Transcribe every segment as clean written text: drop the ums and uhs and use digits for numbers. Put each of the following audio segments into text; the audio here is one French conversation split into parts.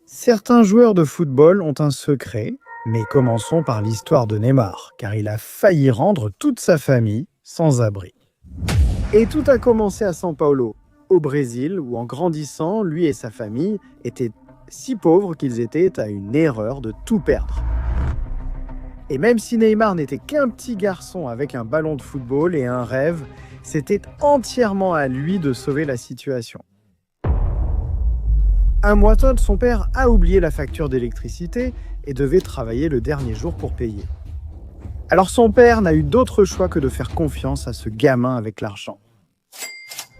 Certains joueurs de football ont un secret, mais commençons par l'histoire de Neymar, car il a failli rendre toute sa famille sans abri. Et tout a commencé à São Paulo, au Brésil, où en grandissant, lui et sa famille étaient si pauvres qu'ils étaient à une erreur de tout perdre. Et même si Neymar n'était qu'un petit garçon avec un ballon de football et un rêve, c'était entièrement à lui de sauver la situation. Un mois tôt, son père a oublié la facture d'électricité et devait travailler le dernier jour pour payer. Alors son père n'a eu d'autre choix que de faire confiance à ce gamin avec l'argent.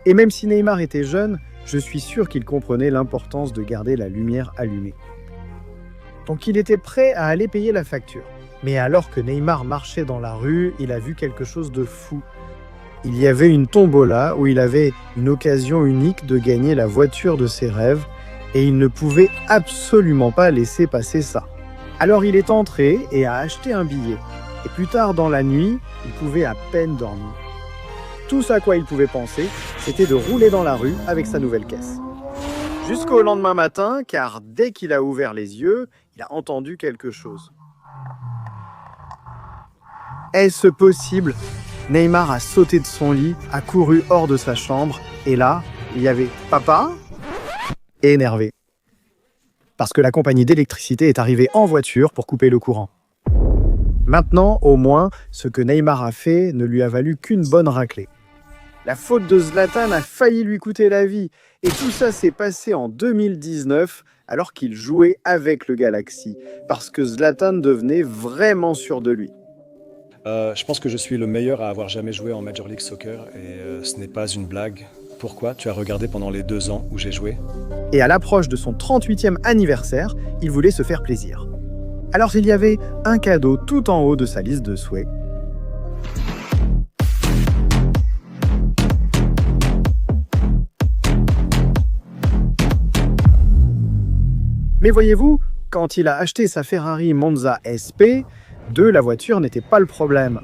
Et même si Neymar était jeune, je suis sûr qu'il comprenait l'importance de garder la lumière allumée. Donc il était prêt à aller payer la facture. Mais alors que Neymar marchait dans la rue, il a vu quelque chose de fou. Il y avait une tombola où il avait une occasion unique de gagner la voiture de ses rêves et il ne pouvait absolument pas laisser passer ça. Alors il est entré et a acheté un billet. Et plus tard dans la nuit, il pouvait à peine dormir. Tout ce à quoi il pouvait penser, c'était de rouler dans la rue avec sa nouvelle caisse. Jusqu'au lendemain matin, car dès qu'il a ouvert les yeux, il a entendu quelque chose. Est-ce possible? Neymar a sauté de son lit, a couru hors de sa chambre, et là, il y avait papa énervé. Parce que la compagnie d'électricité est arrivée en voiture pour couper le courant. Maintenant, au moins, ce que Neymar a fait ne lui a valu qu'une bonne raclée. La faute de Zlatan a failli lui coûter la vie, et tout ça s'est passé en 2019, alors qu'il jouait avec le Galaxy, parce que Zlatan devenait vraiment sûr de lui. Je pense que je suis le meilleur à avoir jamais joué en Major League Soccer et ce n'est pas une blague. Pourquoi? Tu as regardé pendant les 2 ans où j'ai joué? Et à l'approche de son 38e anniversaire, il voulait se faire plaisir. Alors il y avait un cadeau tout en haut de sa liste de souhaits. Mais voyez-vous, quand il a acheté sa Ferrari Monza SP, la voiture n'était pas le problème.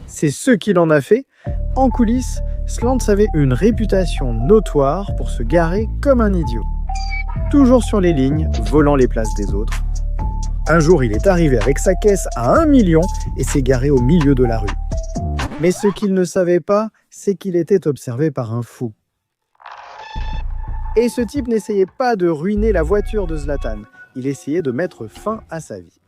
C'est ce qu'il en a fait. En coulisses, Slants avait une réputation notoire pour se garer comme un idiot. Toujours sur les lignes, volant les places des autres. Un jour, il est arrivé avec sa caisse à 1 million et s'est garé au milieu de la rue. Mais ce qu'il ne savait pas, c'est qu'il était observé par un fou. Et ce type n'essayait pas de ruiner la voiture de Zlatan. Il essayait de mettre fin à sa vie.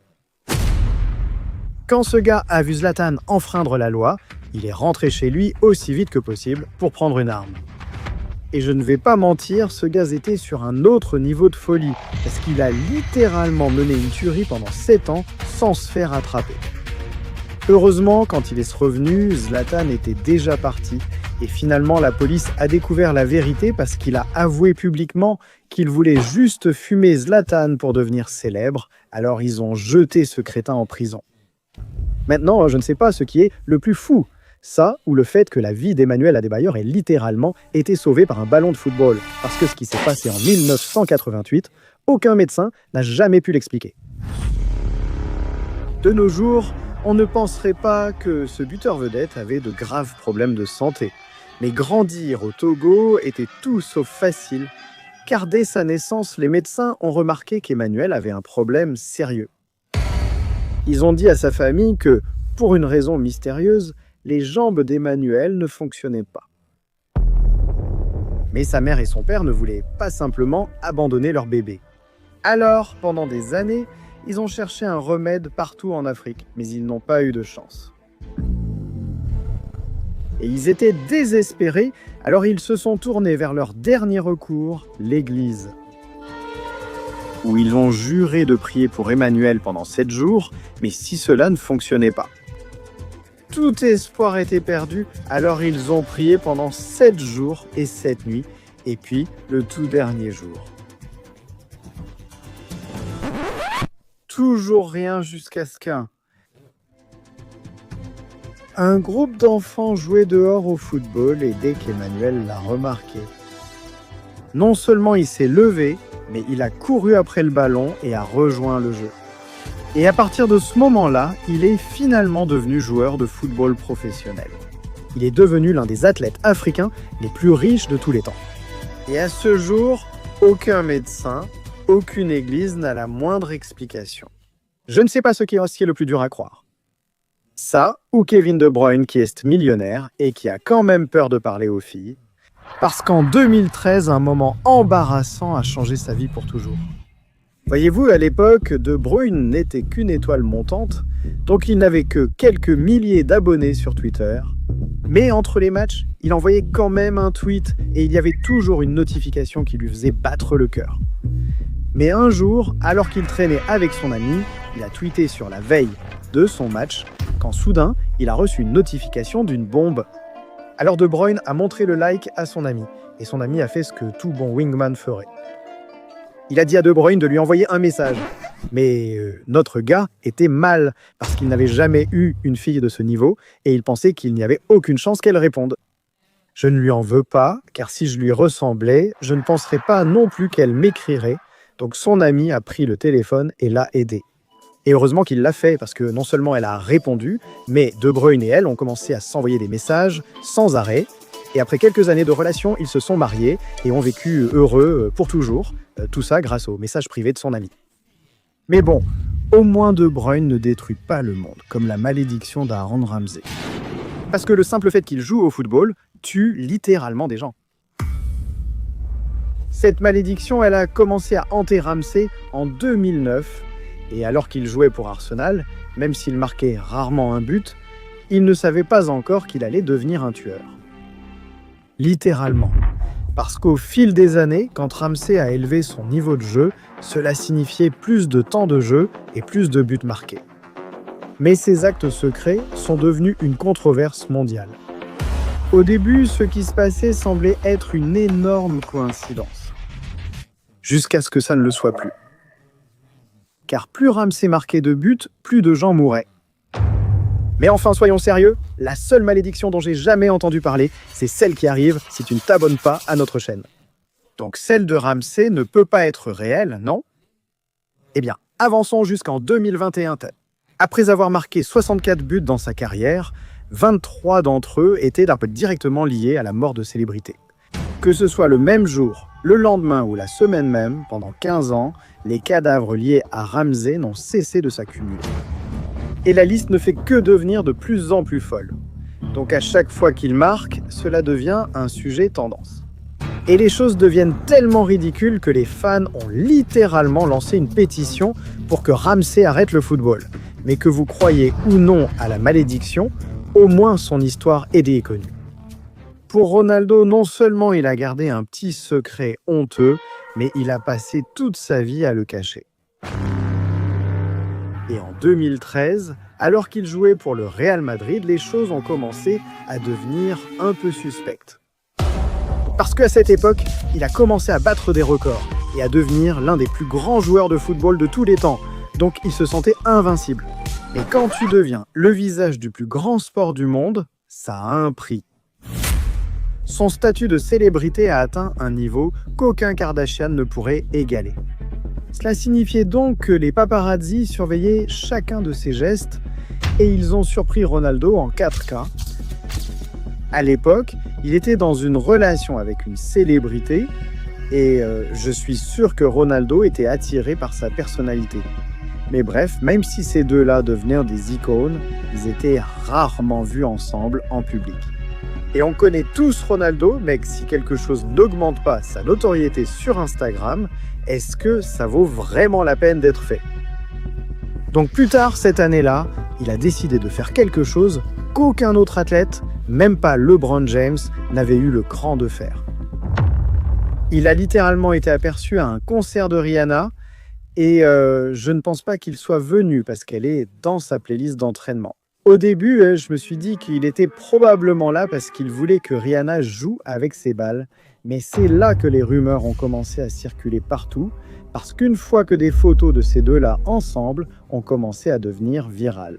Quand ce gars a vu Zlatan enfreindre la loi, il est rentré chez lui aussi vite que possible pour prendre une arme. Et je ne vais pas mentir, ce gars était sur un autre niveau de folie, parce qu'il a littéralement mené une tuerie pendant 7 ans sans se faire attraper. Heureusement, quand il est revenu, Zlatan était déjà parti, et finalement la police a découvert la vérité parce qu'il a avoué publiquement qu'il voulait juste fumer Zlatan pour devenir célèbre, alors ils ont jeté ce crétin en prison. Maintenant, je ne sais pas ce qui est le plus fou, ça ou le fait que la vie d'Emmanuel Adebayor ait littéralement été sauvée par un ballon de football. Parce que ce qui s'est passé en 1988, aucun médecin n'a jamais pu l'expliquer. De nos jours, on ne penserait pas que ce buteur vedette avait de graves problèmes de santé. Mais grandir au Togo était tout sauf facile, car dès sa naissance, les médecins ont remarqué qu'Emmanuel avait un problème sérieux. Ils ont dit à sa famille que, pour une raison mystérieuse, les jambes d'Emmanuel ne fonctionnaient pas. Mais sa mère et son père ne voulaient pas simplement abandonner leur bébé. Alors, pendant des années, ils ont cherché un remède partout en Afrique, mais ils n'ont pas eu de chance. Et ils étaient désespérés, alors ils se sont tournés vers leur dernier recours, l'Église, où ils ont juré de prier pour Emmanuel pendant 7 jours, mais si cela ne fonctionnait pas. Tout espoir était perdu, alors ils ont prié pendant 7 jours et 7 nuits, et puis le tout dernier jour. Toujours rien jusqu'à ce un groupe d'enfants jouait dehors au football et dès qu'Emmanuel l'a remarqué, non seulement il s'est levé, mais il a couru après le ballon et a rejoint le jeu. Et à partir de ce moment-là, il est finalement devenu joueur de football professionnel. Il est devenu l'un des athlètes africains les plus riches de tous les temps. Et à ce jour, aucun médecin, aucune église n'a la moindre explication. Je ne sais pas ce qui est le plus dur à croire. Ça, ou Kevin De Bruyne qui est millionnaire et qui a quand même peur de parler aux filles, parce qu'en 2013, un moment embarrassant a changé sa vie pour toujours. Voyez-vous, à l'époque, De Bruyne n'était qu'une étoile montante, donc il n'avait que quelques milliers d'abonnés sur Twitter. Mais entre les matchs, il envoyait quand même un tweet et il y avait toujours une notification qui lui faisait battre le cœur. Mais un jour, alors qu'il traînait avec son ami, il a tweeté sur la veille de son match, quand soudain, il a reçu une notification d'une bombe. Alors De Bruyne a montré le like à son ami, et son ami a fait ce que tout bon wingman ferait. Il a dit à De Bruyne de lui envoyer un message. Mais notre gars était mal, parce qu'il n'avait jamais eu une fille de ce niveau, et il pensait qu'il n'y avait aucune chance qu'elle réponde. Je ne lui en veux pas, car si je lui ressemblais, je ne penserais pas non plus qu'elle m'écrirait, donc son ami a pris le téléphone et l'a aidé. Et heureusement qu'il l'a fait, parce que non seulement elle a répondu, mais De Bruyne et elle ont commencé à s'envoyer des messages sans arrêt. Et après quelques années de relation, ils se sont mariés et ont vécu heureux pour toujours. Tout ça grâce aux messages privés de son ami. Mais bon, au moins De Bruyne ne détruit pas le monde, comme la malédiction d'Aaron Ramsey. Parce que le simple fait qu'il joue au football tue littéralement des gens. Cette malédiction, elle a commencé à hanter Ramsey en 2009. Et alors qu'il jouait pour Arsenal, même s'il marquait rarement un but, il ne savait pas encore qu'il allait devenir un tueur. Littéralement. Parce qu'au fil des années, quand Ramsey a élevé son niveau de jeu, cela signifiait plus de temps de jeu et plus de buts marqués. Mais ces actes secrets sont devenus une controverse mondiale. Au début, ce qui se passait semblait être une énorme coïncidence. Jusqu'à ce que ça ne le soit plus. Car plus Ramsey marquait de buts, plus de gens mouraient. Mais enfin, soyons sérieux, la seule malédiction dont j'ai jamais entendu parler, c'est celle qui arrive si tu ne t'abonnes pas à notre chaîne. Donc celle de Ramsey ne peut pas être réelle, non? Eh bien, avançons jusqu'en 2021. Après avoir marqué 64 buts dans sa carrière, 23 d'entre eux étaient directement liés à la mort de célébrités. Que ce soit le même jour, le lendemain ou la semaine même, pendant 15 ans, les cadavres liés à Ramsey n'ont cessé de s'accumuler. Et la liste ne fait que devenir de plus en plus folle. Donc à chaque fois qu'il marque, cela devient un sujet tendance. Et les choses deviennent tellement ridicules que les fans ont littéralement lancé une pétition pour que Ramsey arrête le football. Mais que vous croyez ou non à la malédiction, au moins son histoire est connue. Pour Ronaldo, non seulement il a gardé un petit secret honteux, mais il a passé toute sa vie à le cacher. Et en 2013, alors qu'il jouait pour le Real Madrid, les choses ont commencé à devenir un peu suspectes. Parce qu'à cette époque, il a commencé à battre des records et à devenir l'un des plus grands joueurs de football de tous les temps, donc il se sentait invincible. Mais quand tu deviens le visage du plus grand sport du monde, ça a un prix. Son statut de célébrité a atteint un niveau qu'aucun Kardashian ne pourrait égaler. Cela signifiait donc que les paparazzi surveillaient chacun de ses gestes et ils ont surpris Ronaldo en 4 cas. À l'époque, il était dans une relation avec une célébrité et je suis sûr que Ronaldo était attiré par sa personnalité. Mais bref, même si ces deux-là devenaient des icônes, ils étaient rarement vus ensemble en public. Et on connaît tous Ronaldo, mais si quelque chose n'augmente pas sa notoriété sur Instagram, est-ce que ça vaut vraiment la peine d'être fait? Donc plus tard cette année-là, il a décidé de faire quelque chose qu'aucun autre athlète, même pas LeBron James, n'avait eu le cran de faire. Il a littéralement été aperçu à un concert de Rihanna et je ne pense pas qu'il soit venu parce qu'elle est dans sa playlist d'entraînement. Au début, je me suis dit qu'il était probablement là parce qu'il voulait que Rihanna joue avec ses balles. Mais c'est là que les rumeurs ont commencé à circuler partout, parce qu'une fois que des photos de ces deux-là ensemble ont commencé à devenir virales.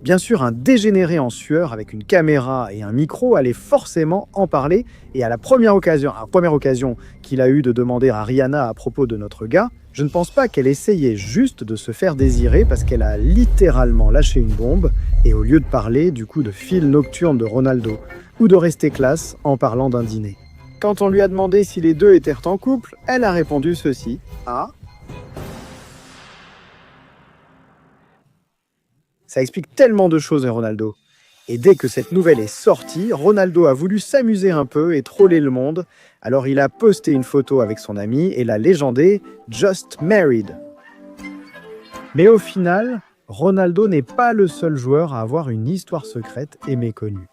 Bien sûr, un dégénéré en sueur avec une caméra et un micro allait forcément en parler, et à la première occasion qu'il a eu de demander à Rihanna à propos de notre gars, je ne pense pas qu'elle essayait juste de se faire désirer parce qu'elle a littéralement lâché une bombe, et au lieu de parler du coup de fil nocturne de Ronaldo, ou de rester classe en parlant d'un dîner. Quand on lui a demandé si les deux étaient en couple, elle a répondu ceci. Ah, Ça explique tellement de choses, Ronaldo. Et dès que cette nouvelle est sortie, Ronaldo a voulu s'amuser un peu et troller le monde. Alors il a posté une photo avec son ami et l'a légendé Just Married. Mais au final, Ronaldo n'est pas le seul joueur à avoir une histoire secrète et méconnue.